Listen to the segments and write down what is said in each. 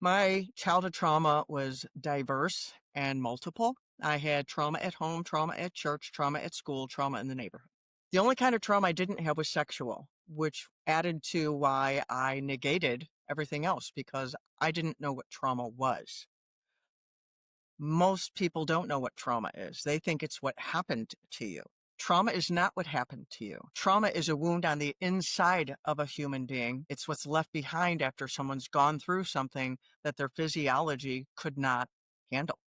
My childhood trauma was diverse and multiple. I had trauma at home, trauma at church, trauma at school, trauma in the neighborhood. The only kind of trauma I didn't have was sexual, which added to why I negated everything else because I didn't know what trauma was. Most people don't know what trauma is. They think it's what happened to you. Trauma is not what happened to you. Trauma is a wound on the inside of a human being. It's what's left behind after someone's gone through something that their physiology could not handle.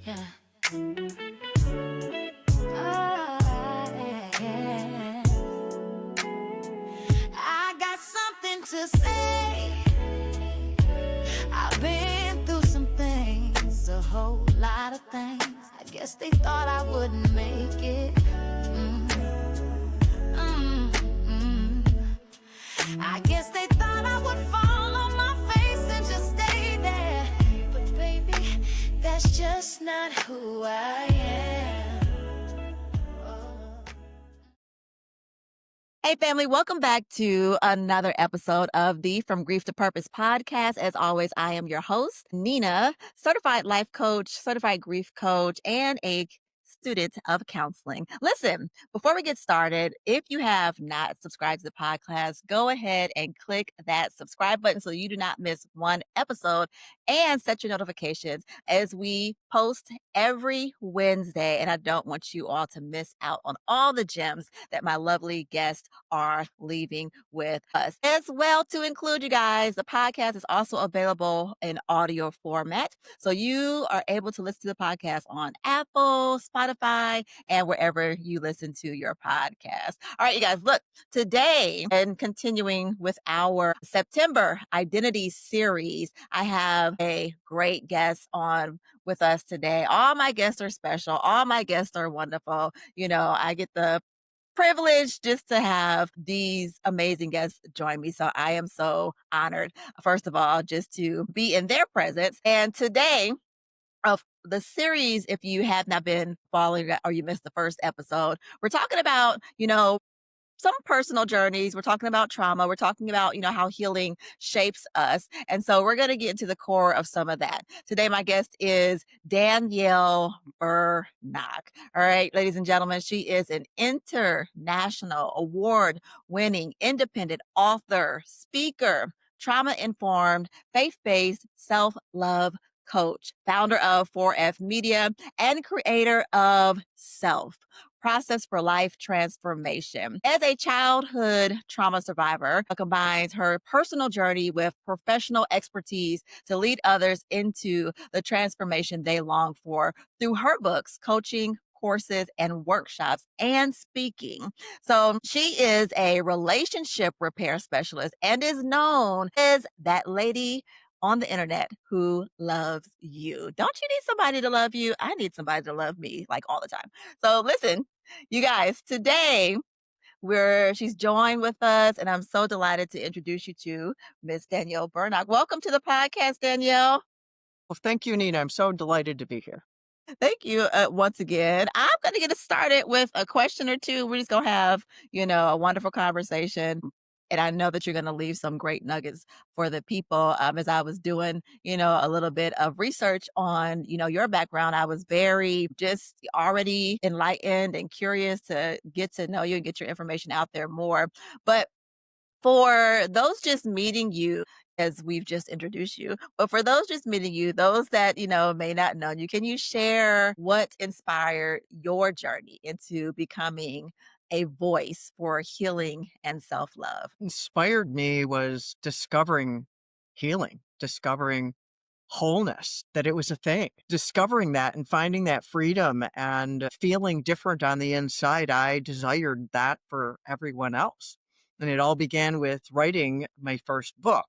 Yeah. I got something to say. I've been through some things, a whole lot of things. I guess they thought I wouldn't make it. I guess they thought I would fall on my face and just stay there. But baby, that's just not who I am. Oh. Hey, family, welcome back to another episode of the From Grief to Purpose podcast. As always, I am your host, Nina, certified life coach, certified grief coach, and a student of counseling. Listen, before we get started, if you have not subscribed to the podcast, go ahead and click that subscribe button so you do not miss one episode and set your notifications as we post every Wednesday. And I don't want you all to miss out on all the gems that my lovely guests are leaving with us. As well, to include you guys, the podcast is also available in audio format. So you are able to listen to the podcast on Apple, Spotify, and wherever you listen to your podcast. All right, you guys, look, today, and continuing with our September identity series, I have a great guest on with us today. All my guests are special. All my guests are wonderful. You know, I get the privilege just to have these amazing guests join me. So I am so honored, first of all, just to be in their presence. And today, of the series, if you have not been following or you missed the first episode, we're talking about, some personal journeys. We're talking about trauma. We're talking about, how healing shapes us. And so we're going to get into the core of some of that. Today, my guest is Danielle Bernock. All right, ladies and gentlemen, she is an international award-winning independent author, speaker, trauma-informed, faith-based self-love coach, founder of 4F Media, and creator of S.E.L.F. Process for Life Transformation. As a childhood trauma survivor, combines her personal journey with professional expertise to lead others into the transformation they long for through her books, coaching, courses, and workshops, and speaking. So she is a relationship repair specialist and is known as that lady on the internet who loves you. Don't you need somebody to love you? I need somebody to love me like all the time. So listen, you guys, today she's joined with us, and I'm so delighted to introduce you to Miss Danielle Bernock. Welcome to the podcast, Danielle. Well, thank you, Nina. I'm so delighted to be here. Thank you once again. I'm going to get us started with a question or two. We're just going to have, a wonderful conversation. And I know that you're going to leave some great nuggets for the people. As I was doing, a little bit of research on, your background, I was very just already enlightened and curious to get to know you and get your information out there more. But for those just meeting you, as we've just introduced you, but for those just meeting you, those that, may not know you, can you share what inspired your journey into becoming a voice for healing and self-love? Inspired me was discovering healing, discovering wholeness, that it was a thing, discovering that and finding that freedom and feeling different on the inside. I desired that for everyone else. And it all began with writing my first book,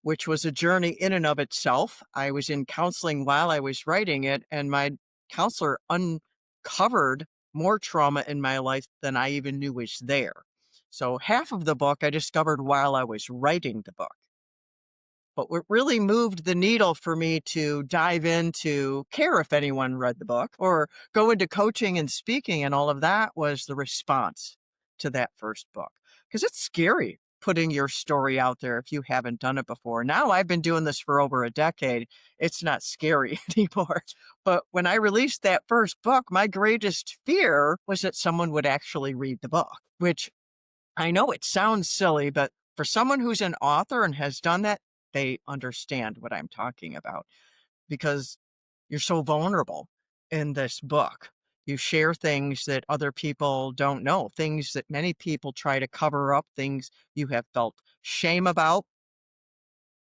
which was a journey in and of itself. I was in counseling while I was writing it, and my counselor uncovered more trauma in my life than I even knew was there. So half of the book I discovered while I was writing the book. But what really moved the needle for me to dive into care if anyone read the book or go into coaching and speaking and all of that was the response to that first book. because it's scary putting your story out there if you haven't done it before. Now I've been doing this for over a decade. It's not scary anymore. But when I released that first book, my greatest fear was that someone would actually read the book, which I know it sounds silly, but for someone who's an author and has done that, they understand what I'm talking about because you're so vulnerable in this book. You share things that other people don't know, things that many people try to cover up, things you have felt shame about,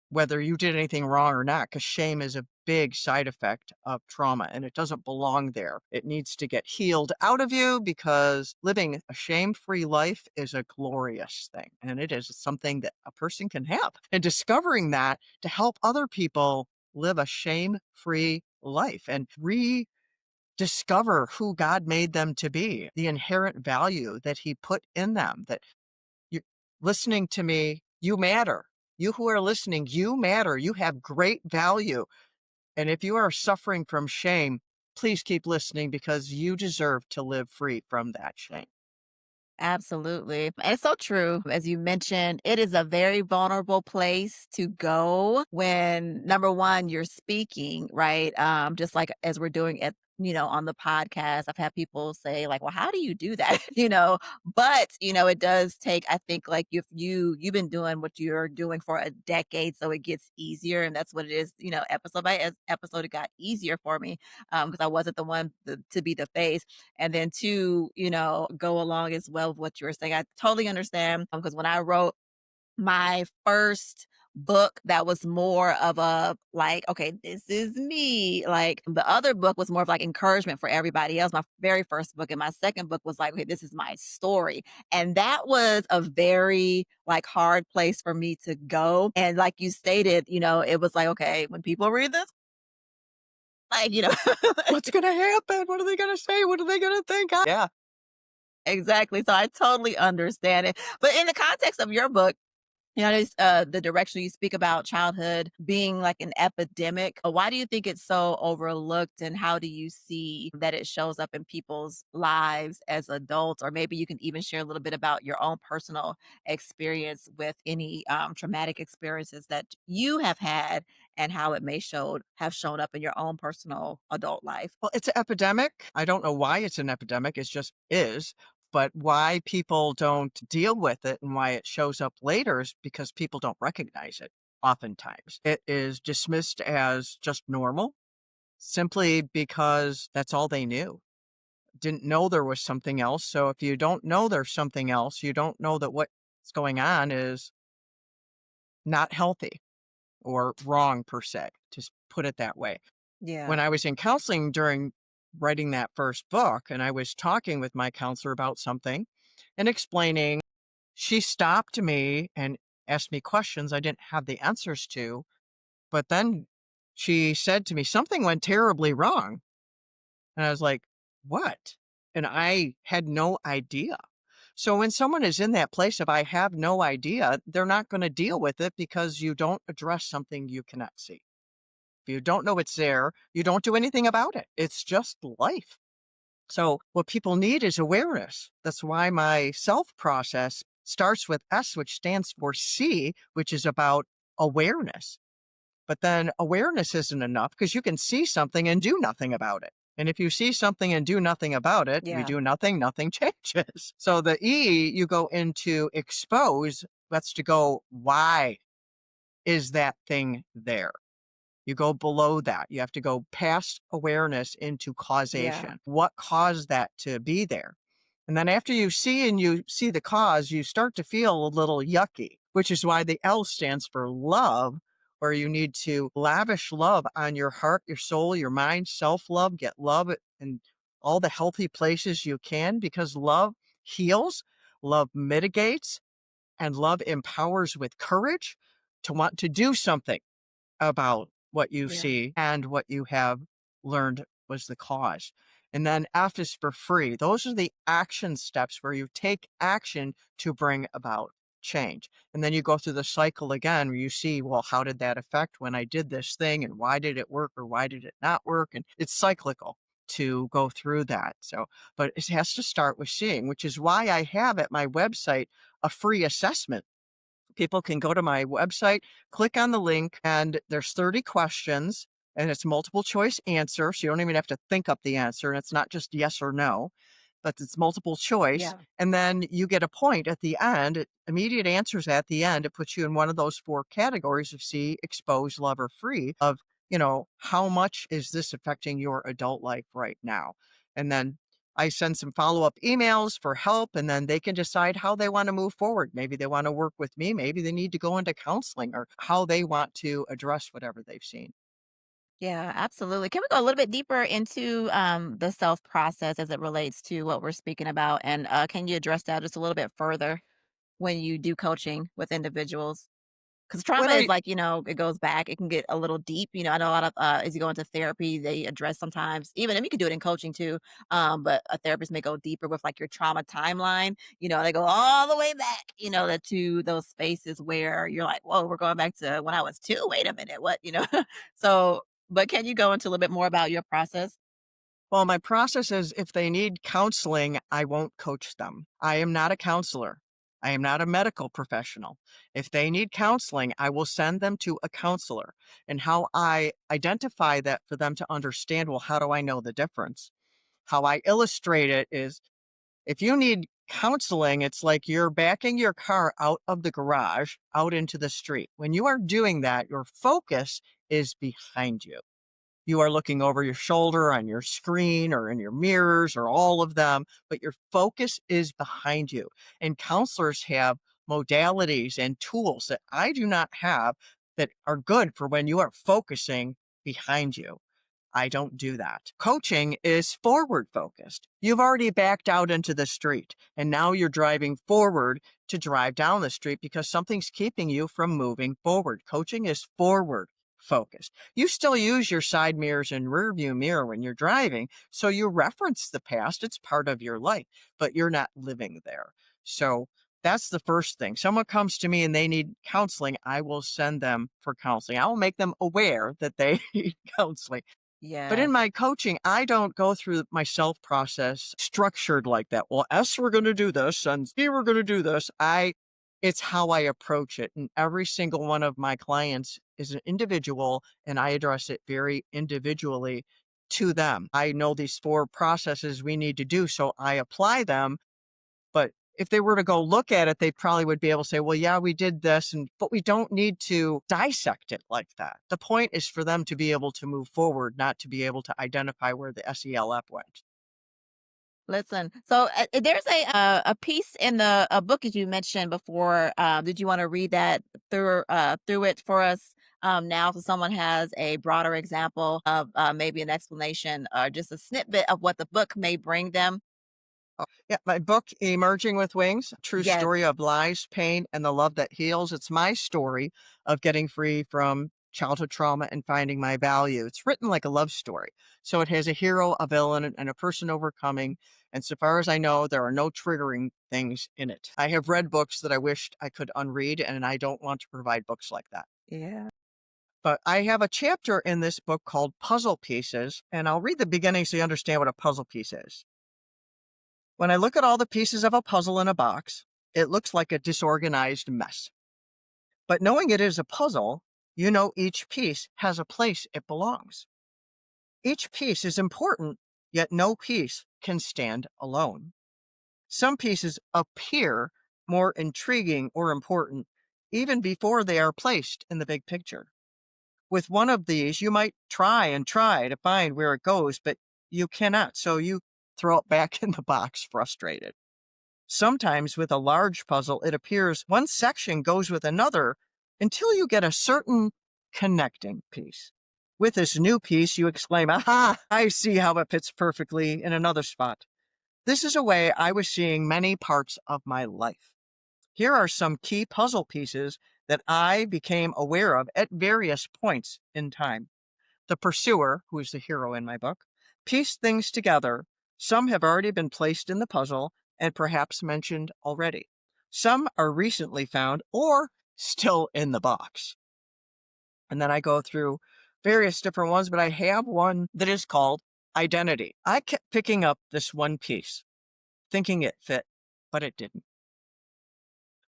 whether you did anything wrong or not, because shame is a big side effect of trauma and it doesn't belong there. It needs to get healed out of you because living a shame free life is a glorious thing. And it is something that a person can have. And discovering that to help other people live a shame free life and rediscover who God made them to be, the inherent value that He put in them, that you're listening to me, you matter. You who are listening, you matter. You have great value. And if you are suffering from shame, please keep listening because you deserve to live free from that shame. Absolutely. And it's so true. As you mentioned, it is a very vulnerable place to go when number one, you're speaking, right? Just like as we're doing it, on the podcast, I've had people say, like, well, how do you do that? But it does take, I think, like if you've been doing what you're doing for a decade, so it gets easier. And that's what it is, episode by episode, it got easier for me. Because I wasn't the one to be the face and then two, go along as well with what you were saying. I totally understand because when I wrote my first book that was more of a like, okay, this is me. Like the other book was more of like encouragement for everybody else. My very first book and my second book was like, okay, this is my story. And that was a very like hard place for me to go. And like you stated, it was like, okay, when people read this, like, What's going to happen? What are they going to say? What are they going to think? Yeah. exactly. So I totally understand it. But in the context of your book, there's the direction you speak about childhood being like an epidemic. Why do you think it's so overlooked, and how do you see that it shows up in people's lives as adults? Or maybe you can even share a little bit about your own personal experience with any traumatic experiences that you have had, and how it may have shown up in your own personal adult life. Well, it's an epidemic. I don't know why it's an epidemic. It just is. But why people don't deal with it and why it shows up later is because people don't recognize it oftentimes. It is dismissed as just normal simply because that's all they knew. Didn't know there was something else. So if you don't know there's something else, you don't know that what's going on is not healthy or wrong per se, just put it that way. Yeah. When I was in counseling during writing that first book, and I was talking with my counselor about something and explaining, she stopped me and asked me questions I didn't have the answers to. But then she said to me, something went terribly wrong. And I was like, what? And I had no idea. So when someone is in that place of I have no idea, they're not going to deal with it because you don't address something you cannot see. If you don't know it's there, you don't do anything about it. It's just life. So what people need is awareness. That's why my self process starts with S, which stands for C, which is about awareness. But then awareness isn't enough because you can see something and do nothing about it. And if you see something and do nothing about it, you Yeah. do nothing, nothing changes. So the E, you go into expose. That's to go, why is that thing there? You go below that. You have to go past awareness into Yeah. causation. What caused that to be there? And then after you see the cause, you start to feel a little yucky, which is why the L stands for love, where you need to lavish love on your heart, your soul, your mind, self-love, get love in all the healthy places you can because love heals, love mitigates, and love empowers with courage to want to do something about what you Yeah. see and what you have learned was the cause. And then F is for free. Those are the action steps where you take action to bring about change. And then you go through the cycle again where you see, well, how did that affect when I did this thing and why did it work or why did it not work? And it's cyclical. to go through that. So, but it has to start with seeing, which is why I have at my website a free assessment. People can go to my website, click on the link, and there's 30 questions, and it's multiple choice answer. So you don't even have to think up the answer. And it's not just yes or no, but it's multiple choice. Yeah. And then you get a point at the end, immediate answers at the end. It puts you in one of those four categories of see, expose, love, or free of, how much is this affecting your adult life right now? And then I send some follow-up emails for help, and then they can decide how they want to move forward. Maybe they want to work with me. Maybe they need to go into counseling or how they want to address whatever they've seen. Yeah, absolutely. Can we go a little bit deeper into the self process as it relates to what we're speaking about? And can you address that just a little bit further when you do coaching with individuals? Because When trauma is I like, it goes back. It can get a little deep. I know a lot of, as you go into therapy, they address sometimes, even, and you can do it in coaching too. But a therapist may go deeper with like your trauma timeline. They go all the way back, to those spaces where you're like, whoa, we're going back to when I was two. Wait a minute. What? So, but can you go into a little bit more about your process? Well, my process is if they need counseling, I won't coach them. I am not a counselor. I am not a medical professional. If they need counseling, I will send them to a counselor. And how I identify that for them to understand, well, how do I know the difference? How I illustrate it is if you need counseling, it's like you're backing your car out of the garage out into the street. When you are doing that, your focus is behind you. You are looking over your shoulder on your screen or in your mirrors or all of them, but your focus is behind you. And counselors have modalities and tools that I do not have that are good for when you are focusing behind you. I don't do that. Coaching is forward focused. You've already backed out into the street and now you're driving forward to drive down the street because something's keeping you from moving forward. Coaching is forward focused. You still use your side mirrors and rear view mirror when you're driving. So you reference the past. It's part of your life, but you're not living there. So that's the first thing. Someone comes to me and they need counseling. I will send them for counseling. I will make them aware that they need counseling. But in Yes. my coaching, I don't go through my self process structured like that. Well, S, we're going to do this, and C, we're going to do this. It's how I approach it. And every single one of my clients is an individual, and I address it very individually to them. I know these four processes we need to do, so I apply them, but if they were to go look at it, they probably would be able to say, well, yeah, we did this, but we don't need to dissect it like that. The point is for them to be able to move forward, not to be able to identify where the S.E.L.F went. Listen, so there's a piece in the a book that you mentioned before. Did you want to read that through it for us now, so someone has a broader example of maybe an explanation or just a snippet of what the book may bring them? Yeah, my book, Emerging with Wings, True Yes. Story of Lies, Pain, and the Love That Heals. It's my story of getting free from childhood trauma and finding my value. It's written like a love story. So it has a hero, a villain, and a person overcoming. And so far as I know, there are no triggering things in it. I have read books that I wished I could unread, and I don't want to provide books like that. Yeah. But I have a chapter in this book called Puzzle Pieces, and I'll read the beginning so you understand what a puzzle piece is. When I look at all the pieces of a puzzle in a box, it looks like a disorganized mess. But knowing it is a puzzle, you know each piece has a place it belongs. Each piece is important, yet no piece can stand alone. Some pieces appear more intriguing or important even before they are placed in the big picture. With one of these, you might try to find where it goes, but you cannot, so you throw it back in the box frustrated. Sometimes with a large puzzle, it appears one section goes with another until you get a certain connecting piece. With this new piece, you exclaim, aha, I see how it fits perfectly in another spot. This is a way I was seeing many parts of my life. Here are some key puzzle pieces that I became aware of at various points in time. The pursuer, who is the hero in my book, pieced things together. Some have already been placed in the puzzle and perhaps mentioned already. Some are recently found or still in the box. And then I go through various different ones, but I have one that is called Identity. I kept picking up this one piece, thinking it fit, but it didn't.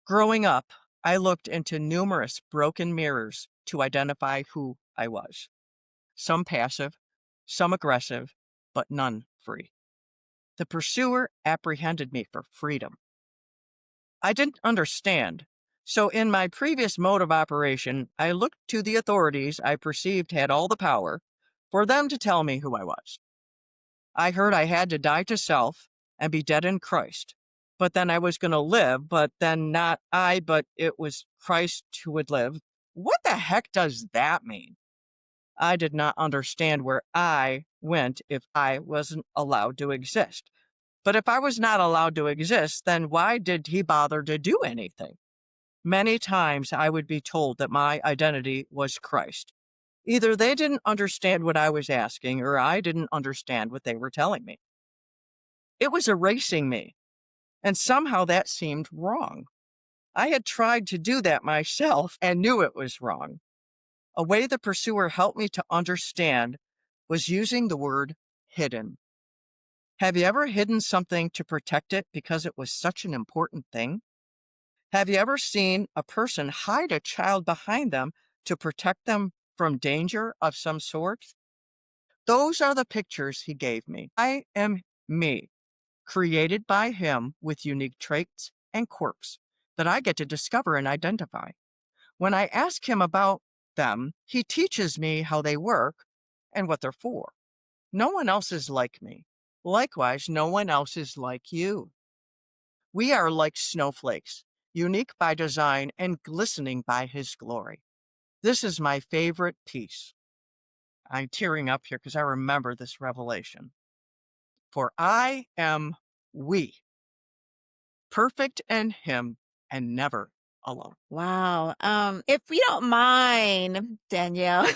Growing up, I looked into numerous broken mirrors to identify who I was. Some passive, some aggressive, but none free. The pursuer apprehended me for freedom. I didn't understand. So, in my previous mode of operation, I looked to the authorities I perceived had all the power for them to tell me who I was. I heard I had to die to self and be dead in Christ. But then I was going to live, but then not I, but it was Christ who would live. What the heck does that mean? I did not understand where I went if I wasn't allowed to exist. But if I was not allowed to exist, then why did he bother to do anything? Many times I would be told that my identity was Christ. Either they didn't understand what I was asking, or I didn't understand what they were telling me. It was erasing me, and somehow that seemed wrong. I had tried to do that myself and knew it was wrong. A way the pursuer helped me to understand was using the word hidden. Have you ever hidden something to protect it because it was such an important thing? Have you ever seen a person hide a child behind them to protect them from danger of some sort? Those are the pictures he gave me. I am me, created by him with unique traits and quirks that I get to discover and identify. When I ask him about them, he teaches me how they work and what they're for. No one else is like me. Likewise, no one else is like you. We are like snowflakes, unique by design and glistening by his glory. This is my favorite piece. I'm tearing up here because I remember this revelation. For I am we, perfect in him and never alone. Wow. If you don't mind, Danielle,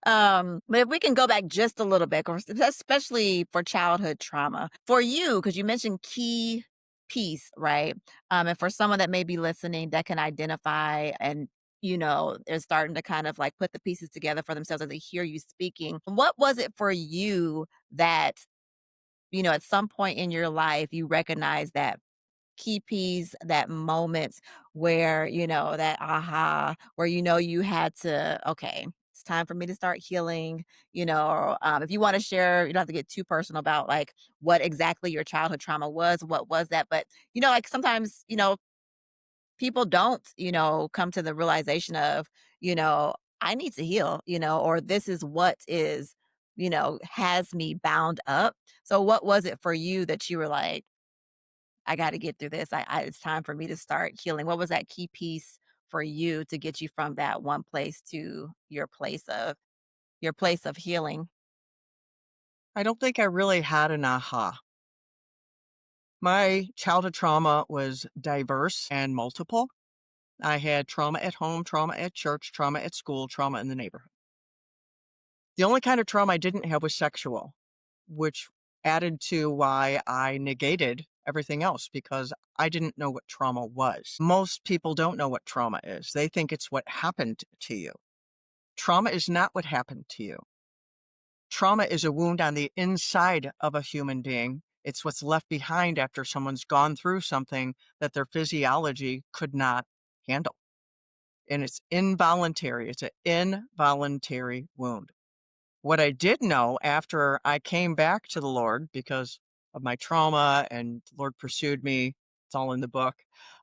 but if we can go back just a little bit, especially for childhood trauma, for you, because you mentioned key piece, right? And for someone that may be listening that can identify and they're starting to kind of like put the pieces together for themselves as they hear you speaking. What was it for you that, at some point in your life, you recognize that key piece, that moment where, that aha, where you had to, okay, it's time for me to start healing, or if you want to share, you don't have to get too personal about like what exactly your childhood trauma was, what was that, but like sometimes, people don't, come to the realization of, I need to heal, or this is what is, has me bound up. So what was it for you that you were like, I gotta get through this. It's time for me to start healing. What was that key piece for you to get you from that one place to your place of healing? I don't think I really had an aha. My childhood trauma was diverse and multiple. I had trauma at home, trauma at church, trauma at school, trauma in the neighborhood. The only kind of trauma I didn't have was sexual, which added to why I negated everything else because I didn't know what trauma was. Most people don't know what trauma is. They think it's what happened to you. Trauma is not what happened to you. Trauma is a wound on the inside of a human being. It's what's left behind after someone's gone through something that their physiology could not handle. And it's involuntary. It's an involuntary wound. What I did know after I came back to the Lord because of my trauma and the Lord pursued me, it's all in the book,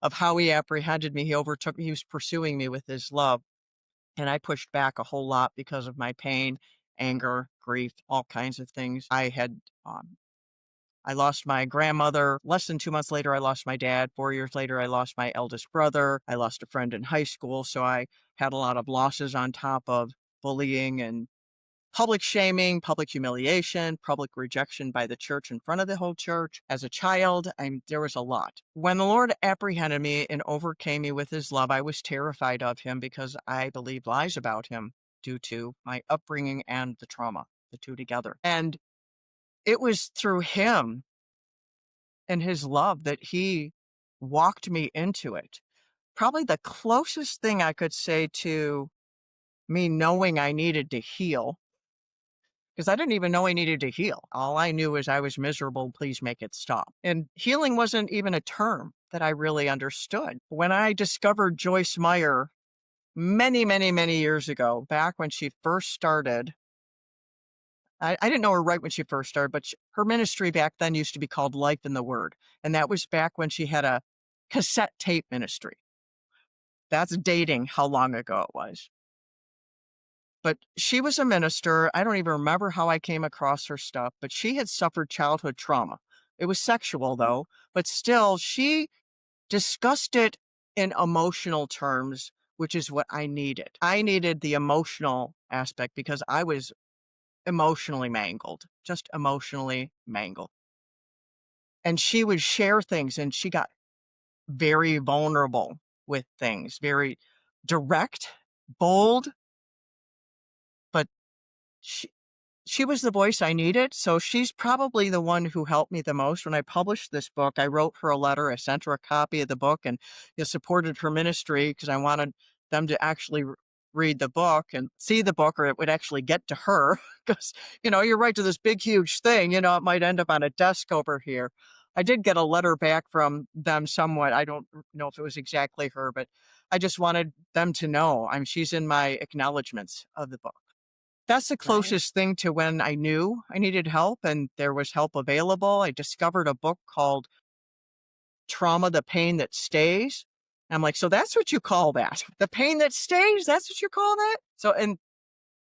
of how he apprehended me. He overtook me. He was pursuing me with his love. And I pushed back a whole lot because of my pain, anger, grief, all kinds of things. I lost my grandmother. Less than 2 months later, I lost my dad. 4 years later, I lost my eldest brother. I lost a friend in high school. So I had a lot of losses on top of bullying and public shaming, public humiliation, public rejection by the church in front of the whole church. As a child, there was a lot. When the Lord apprehended me and overcame me with his love, I was terrified of him because I believed lies about him due to my upbringing and the trauma, the two together. And it was through him and his love that he walked me into it. Probably the closest thing I could say to me knowing I needed to heal because I didn't even know I needed to heal. All I knew is I was miserable. Please make it stop. And healing wasn't even a term that I really understood. When I discovered Joyce Meyer many, many, many years ago, back when she first started, I didn't know her right when she first started, but her ministry back then used to be called Life in the Word. And that was back when she had a cassette tape ministry. That's dating how long ago it was. But she was a minister. I don't even remember how I came across her stuff, but she had suffered childhood trauma. It was sexual though, but still she discussed it in emotional terms, which is what I needed. I needed the emotional aspect because I was emotionally mangled, just emotionally mangled. And she would share things and she got very vulnerable with things, very direct, bold, but she she was the voice I needed, so she's probably the one who helped me the most. When I published this book, I wrote her a letter, I sent her a copy of the book, and, supported her ministry because I wanted them to actually read the book and see the book, or it would actually get to her. Because you write to this big, huge thing, it might end up on a desk over here. I did get a letter back from them somewhat. I don't know if it was exactly her, but I just wanted them to know. She's in my acknowledgments of the book. That's the Right. closest thing to when I knew I needed help and there was help available. I discovered a book called Trauma, the Pain That Stays. I'm like, so that's what you call that? The pain that stays? That's what you call that? So, and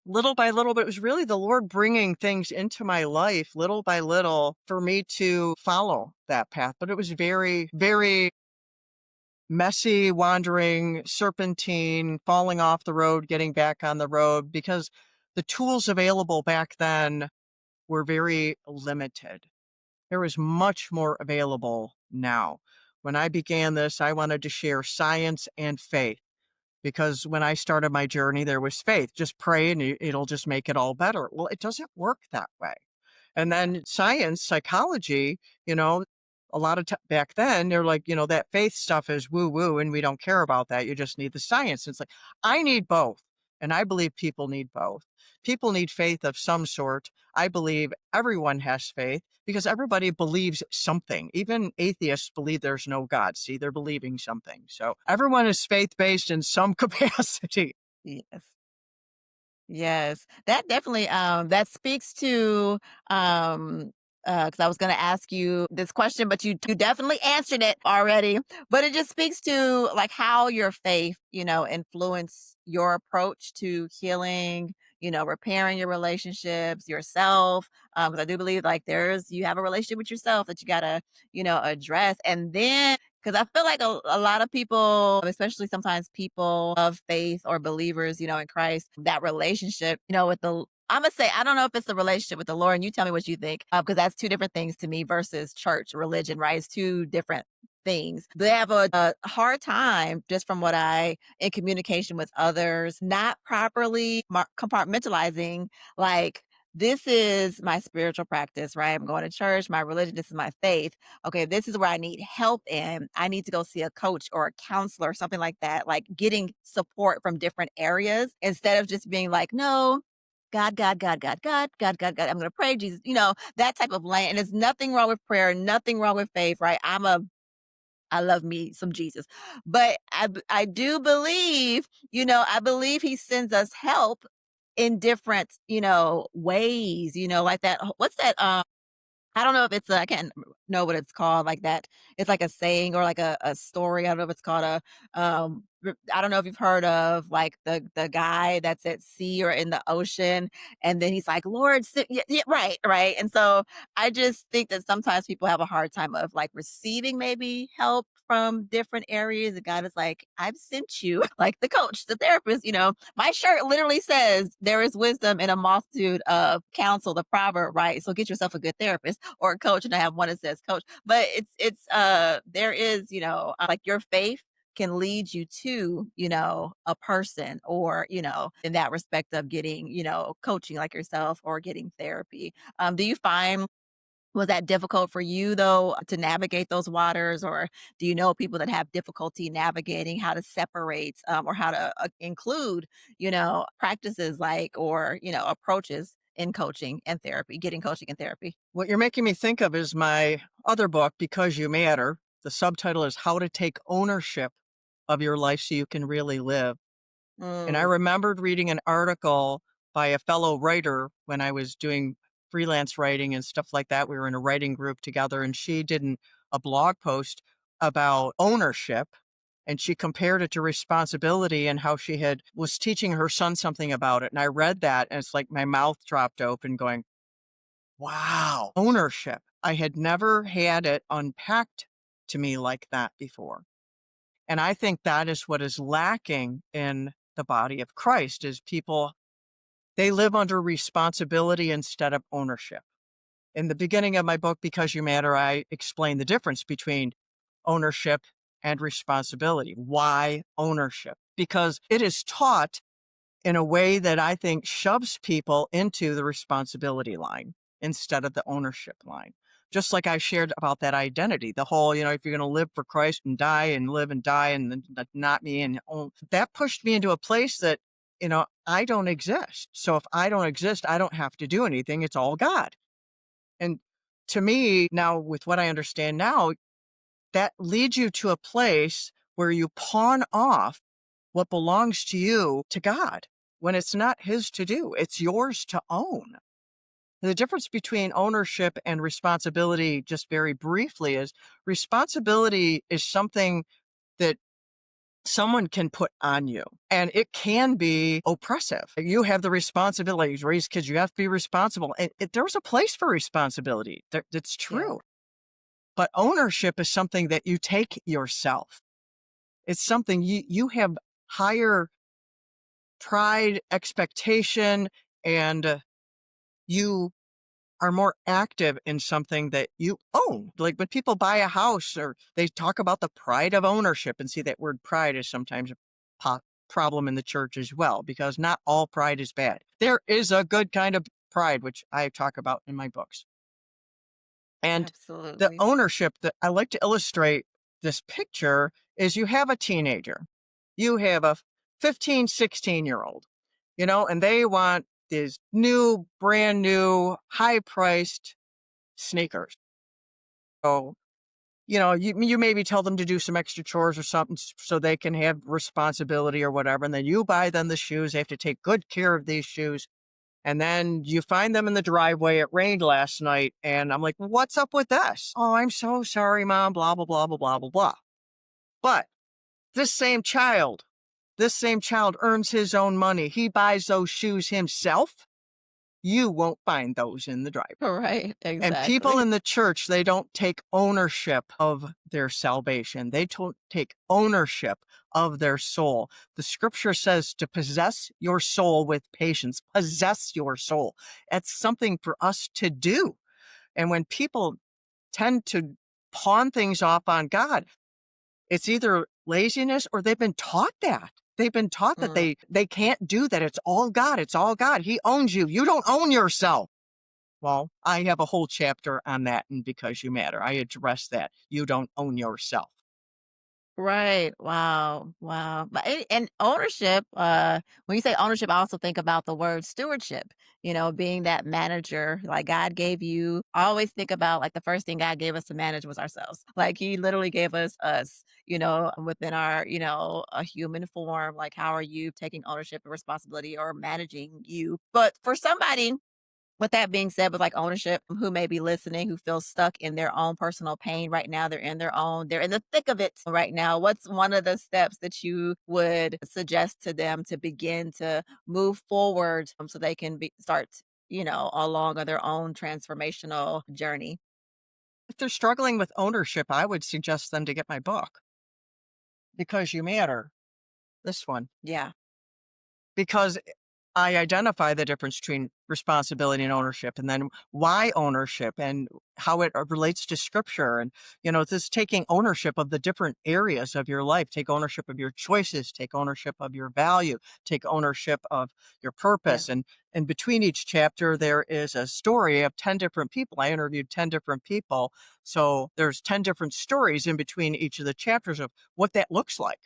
little by little, but it was really the Lord bringing things into my life little by little for me to follow that path. But it was very, very messy, wandering, serpentine, falling off the road, getting back on the road because the tools available back then were very limited. There is much more available now. When I began this, I wanted to share science and faith because when I started my journey, there was faith. Just pray and it'll just make it all better. Well, it doesn't work that way. And then science, psychology, you know, a lot of back then they're like, that faith stuff is woo woo and we don't care about that. You just need the science. It's like, I need both. And I believe people need both. People need faith of some sort. I believe everyone has faith because everybody believes something. Even atheists believe there's no God. See, they're believing something. So everyone is faith based in some capacity. Yes. Yes, that definitely, that speaks to, because I was gonna ask you this question, but you definitely answered it already. But it just speaks to, like, how your faith, influence your approach to healing, repairing your relationships, yourself. Because I do believe, like, you have a relationship with yourself that you gotta, address. And then because I feel like a lot of people, especially sometimes people of faith or believers, in Christ, that relationship, with the I'm gonna say I don't know if it's the relationship with the Lord, and you tell me what you think, because that's two different things to me versus church religion, right? It's two different things. They have a hard time, just from what I in communication with others, not properly compartmentalizing, like, this is my spiritual practice, right? I'm going to church, my religion, this is my faith. Okay, this is where I need help in. I need to go see a coach or a counselor, something like that, like getting support from different areas instead of just being like, no, God, God, God, God, God, God, God, God. I'm going to pray, Jesus, that type of lane. And there's nothing wrong with prayer, nothing wrong with faith, right? I love me some Jesus. But I do believe, I believe he sends us help in different, ways, like that. What's that? I don't know if I can't know what it's called like that. It's like a saying or like a story. I don't know if it's called I don't know if you've heard of like the guy that's at sea or in the ocean, and then he's like, Lord, yeah, yeah, right, right. And so I just think that sometimes people have a hard time of like receiving maybe help from different areas. And God is like, I've sent you, like the coach, the therapist, my shirt literally says there is wisdom in a multitude of counsel, the proverb, right? So get yourself a good therapist or a coach. And I have one that says coach, but there is, like your faith can lead you to, a person or, in that respect of getting, coaching like yourself or getting therapy. Do you find was that difficult for you though to navigate those waters, or do you know people that have difficulty navigating how to separate or how to include, practices like or approaches in coaching and therapy, getting coaching and therapy. What you're making me think of is my other book, Because You Matter. The subtitle is How to Take Ownership of Your Life So You Can Really Live. And I Mm, remembered reading an article by a fellow writer when I was doing freelance writing and stuff like that. We were in a writing group together, and she did a blog post about ownership, and she compared it to responsibility and how she had was teaching her son something about it. And I read that, and it's like my mouth dropped open going, wow, ownership. I had never had it unpacked to me like that before. And I think that is what is lacking in the body of Christ is people, they live under responsibility instead of ownership. In the beginning of my book, Because You Matter, I explain the difference between ownership and responsibility. Why ownership? Because it is taught in a way that I think shoves people into the responsibility line instead of the ownership line. Just like I shared about that identity, the whole, if you're going to live for Christ and die and live and die and then not me and that pushed me into a place that, I don't exist. So if I don't exist, I don't have to do anything. It's all God. And to me, now with what I understand now, that leads you to a place where you pawn off what belongs to you to God when it's not his to do. It's yours to own. The difference between ownership and responsibility, just very briefly, is responsibility is something that someone can put on you, and it can be oppressive. You have the responsibility to raise kids. You have to be responsible. And there's a place for responsibility. That's yeah. true. But ownership is something that you take yourself. It's something you have higher pride, expectation, and you are more active in something that you own. Like when people buy a house or they talk about the pride of ownership and see that word pride is sometimes a problem in the church as well, because not all pride is bad. There is a good kind of pride, which I talk about in my books. And the Absolutely. ownership that I like to illustrate this picture is you have a teenager, you have a 15, 16-year-old, and they want these new, brand new, high priced sneakers. So, you maybe tell them to do some extra chores or something so they can have responsibility or whatever. And then you buy them the shoes. They have to take good care of these shoes. And then you find them in the driveway. It rained last night. And I'm like, what's up with this? Oh, I'm so sorry, mom, blah, blah, blah, blah, blah, blah, blah. But this same child, earns his own money. He buys those shoes himself. You won't find those in the driveway. Right. And people Exactly. in the church, they don't take ownership of their salvation. They don't take ownership of their soul. The scripture says to possess your soul with patience. Possess your soul. It's something for us to do. And when people tend to pawn things off on God, it's either laziness or they've been taught that. They've been taught that Mm. they can't do that. It's all God. It's all God. He owns you. You don't own yourself. Well, I have a whole chapter on that and Because You Matter. I address that. You don't own yourself. Right. Wow. Wow. And ownership, when you say ownership, I also think about the word stewardship, being that manager, like God gave you. I always think about like the first thing God gave us to manage was ourselves. Like he literally gave us, within our, a human form. Like, how are you taking ownership and responsibility or managing you? But for somebody, with that being said, with like ownership, who may be listening, who feels stuck in their own personal pain right now, they're in the thick of it right now. What's one of the steps that you would suggest to them to begin to move forward so they can start, along on their own transformational journey? If they're struggling with ownership, I would suggest them to get my book, Because You Matter, this one. Yeah. Because I identify the difference between responsibility and ownership, and then why ownership and how it relates to scripture. And, this taking ownership of the different areas of your life, take ownership of your choices, take ownership of your value, take ownership of your Yeah. purpose. And between each chapter, there is a story of 10 different people. I interviewed 10 different people. So there's 10 different stories in between each of the chapters of what that looks like,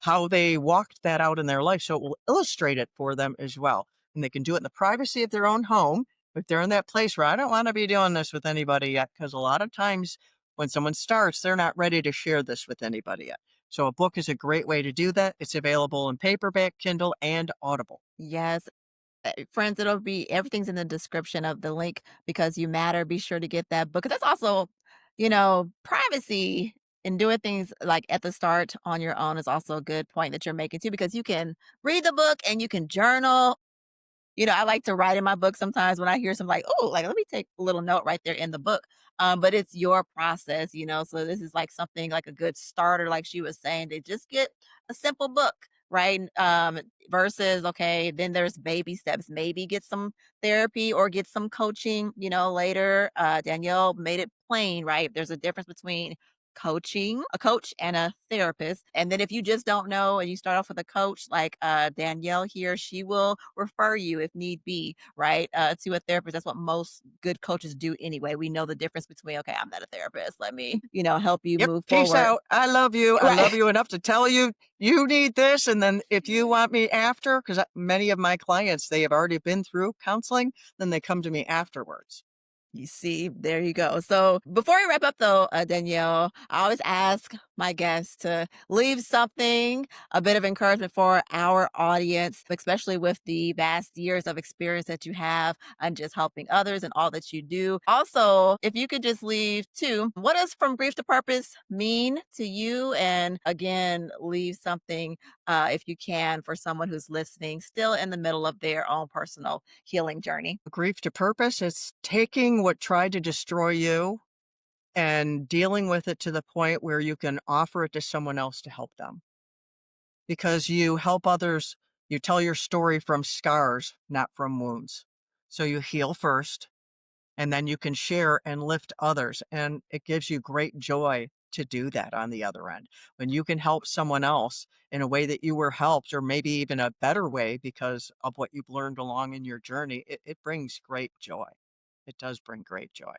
how they walked that out in their life. So it will illustrate it for them as well. And they can do it in the privacy of their own home. If they're in that place where I don't want to be doing this with anybody yet, because a lot of times when someone starts, they're not ready to share this with anybody yet. So a book is a great way to do that. It's available in paperback, Kindle, and Audible. Yes. Friends, it'll be everything's in the description of the link because you matter. Be sure to get that book. 'Cause that's also, privacy and doing things like at the start on your own is also a good point that you're making too, because you can read the book and you can journal. I like to write in my book sometimes when I hear something like, "Oh, like, let me take a little note right there in the book." But it's your process, so this is like something like a good starter, like she was saying, to just get a simple book, right? Versus, okay, then there's baby steps. Maybe get some therapy or get some coaching, later. Danielle made it plain, right? There's a difference between coaching, a coach and a therapist. And then if you just don't know and you start off with a coach like Danielle here, she will refer you if need be, right? To a therapist. That's what most good coaches do anyway. We know the difference between, okay, I'm not a therapist. Let me, help you Yep. move Peace forward. out. I love you. I Right. love you enough to tell you you need this. And then if you want me after, because many of my clients, they have already been through counseling, then they come to me afterwards. You see, there you go. So before we wrap up, though, Danielle, I always ask my guests to leave something, a bit of encouragement for our audience, especially with the vast years of experience that you have and just helping others and all that you do. Also, if you could just leave too, what does From Grief to Purpose mean to you? And again, leave something, if you can, for someone who's listening, still in the middle of their own personal healing journey. Grief to purpose, it's taking what tried to destroy you and dealing with it to the point where you can offer it to someone else to help them. Because you help others, you tell your story from scars, not from wounds. So you heal first, and then you can share and lift others. And it gives you great joy to do that on the other end. When you can help someone else in a way that you were helped, or maybe even a better way because of what you've learned along in your journey, it brings great joy. It does bring great joy.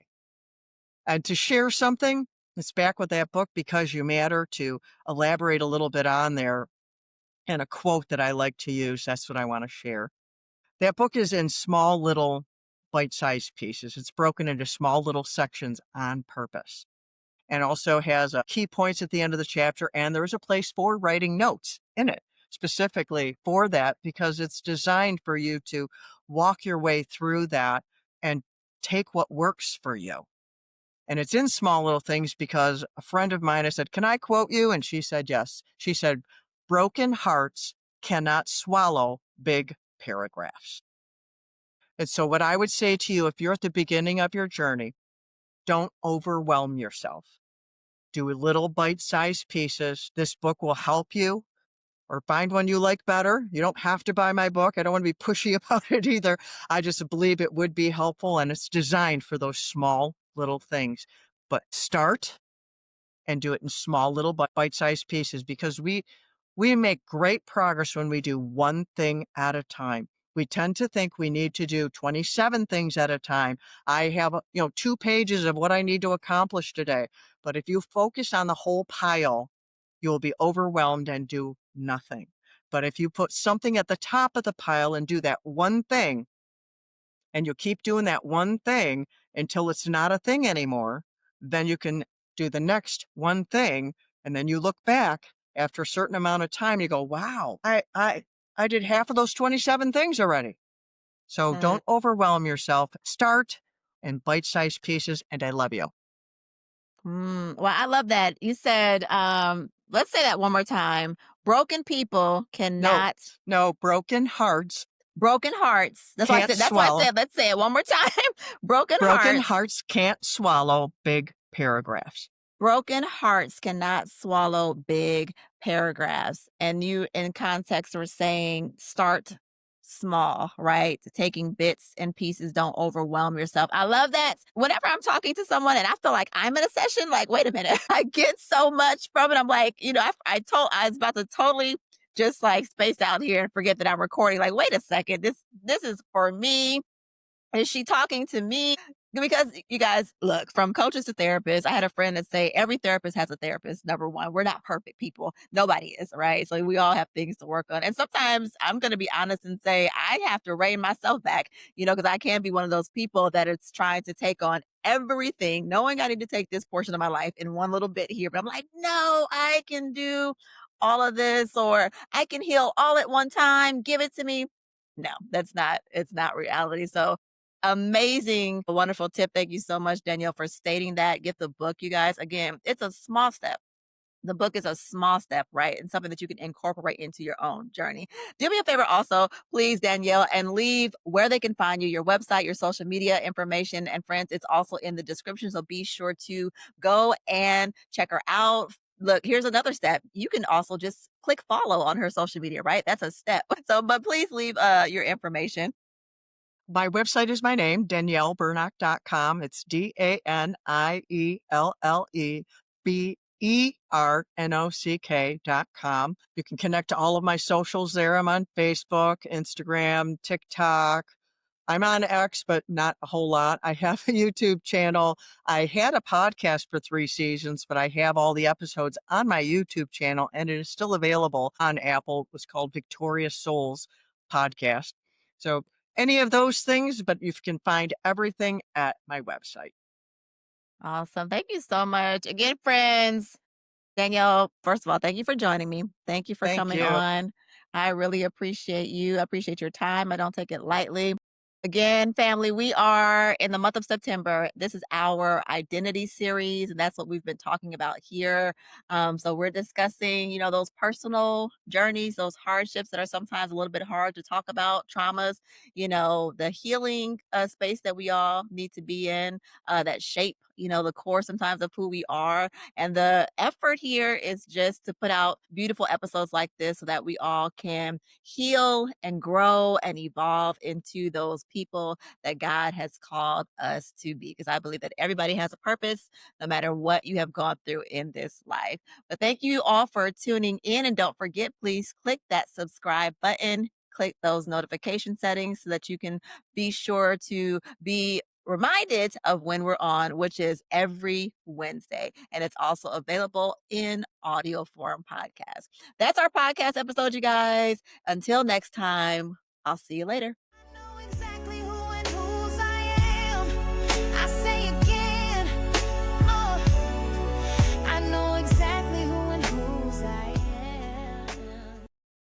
And to share something, it's back with that book, Because You Matter, to elaborate a little bit on there, and a quote that I like to use. That's what I want to share. That book is in small little bite-sized pieces. It's broken into small little sections on purpose, and also has key points at the end of the chapter. And there is a place for writing notes in it specifically for that, because it's designed for you to walk your way through that and take what works for you. And it's in small little things because a friend of mine, I said, "Can I quote you?" And she said, yes. She said, "Broken hearts cannot swallow big paragraphs." And so, what I would say to you, if you're at the beginning of your journey, don't overwhelm yourself. Do little bite sized pieces. This book will help you, or find one you like better. You don't have to buy my book. I don't want to be pushy about it either. I just believe it would be helpful, and it's designed for those small little things. But start and do it in small little bite-sized pieces, because we make great progress when we do one thing at a time. We tend to think we need to do 27 things at a time. I have 2 pages of what I need to accomplish today. But if you focus on the whole pile, you'll be overwhelmed and do nothing. But if you put something at the top of the pile and do that one thing, and you keep doing that one thing until it's not a thing anymore, then you can do the next one thing. And then you look back after a certain amount of time, you go, wow, I did half of those 27 things already. So don't overwhelm yourself. Start in bite-sized pieces, and I love you. Well, I love that. You said, let's say that one more time. Broken people No, cannot, no, broken hearts broken hearts. That's why I can't said, that's why I swallow. said, let's say it one more time. Broken Broken hearts, hearts can't swallow big paragraphs. broken hearts cannot swallow big paragraphs. And you, in context, were saying start small, right? Taking bits and pieces, don't overwhelm yourself. I love that. Whenever I'm talking to someone and I feel like I'm in a session, like, wait a minute, I get so much from it. I'm like, I was about to totally just like space out here and forget that I'm recording. Like, wait a second, this is for me. Is she talking to me? Because you guys, look, from coaches to therapists, I had a friend that say every therapist has a therapist. Number one, we're not perfect people. Nobody is, right? So we all have things to work on. And sometimes I'm going to be honest and say I have to rein myself back, because I can be one of those people that is trying to take on everything, knowing I need to take this portion of my life in one little bit here. But I'm like, no, I can do all of this, or I can heal all at one time. Give it to me. No, it's not reality. So amazing, wonderful tip. Thank you so much, Danielle, for stating that. Get the book, you guys. Again, it's a small step. The book is a small step, right? And something that you can incorporate into your own journey. Do me a favor also, please, Danielle, and leave where they can find you, your website, your social media information, and friends. It's also in the description. So be sure to go and check her out. Look, here's another step. You can also just click follow on her social media, right? That's a step. So, but please leave your information. My website is my name, DanielleBernock.com. It's DanielleBernock.com. You can connect to all of my socials there. I'm on Facebook, Instagram, TikTok. I'm on X, but not a whole lot. I have a YouTube channel. I had a podcast for 3 seasons, but I have all the episodes on my YouTube channel, and it is still available on Apple. It was called Victorious Souls Podcast. So any of those things, but you can find everything at my website. Awesome. Thank you so much. Again, friends, Danielle, first of all, thank you for joining me. Thank you for Thank coming you. on. I really appreciate you. I appreciate your time. I don't take it lightly. Again, family, we are in the month of September. This is our identity series, and that's what we've been talking about here. So we're discussing, those personal journeys, those hardships that are sometimes a little bit hard to talk about, traumas, the healing space that we all need to be in, that shape, the core sometimes of who we are. And the effort here is just to put out beautiful episodes like this so that we all can heal and grow and evolve into those people that God has called us to be. Because I believe that everybody has a purpose, no matter what you have gone through in this life. But thank you all for tuning in. And don't forget, please click that subscribe button. Click those notification settings so that you can be sure to be reminded of when we're on, which is every Wednesday. And it's also available in audio form podcast. That's our podcast episode, you guys. Until next time, I'll see you later.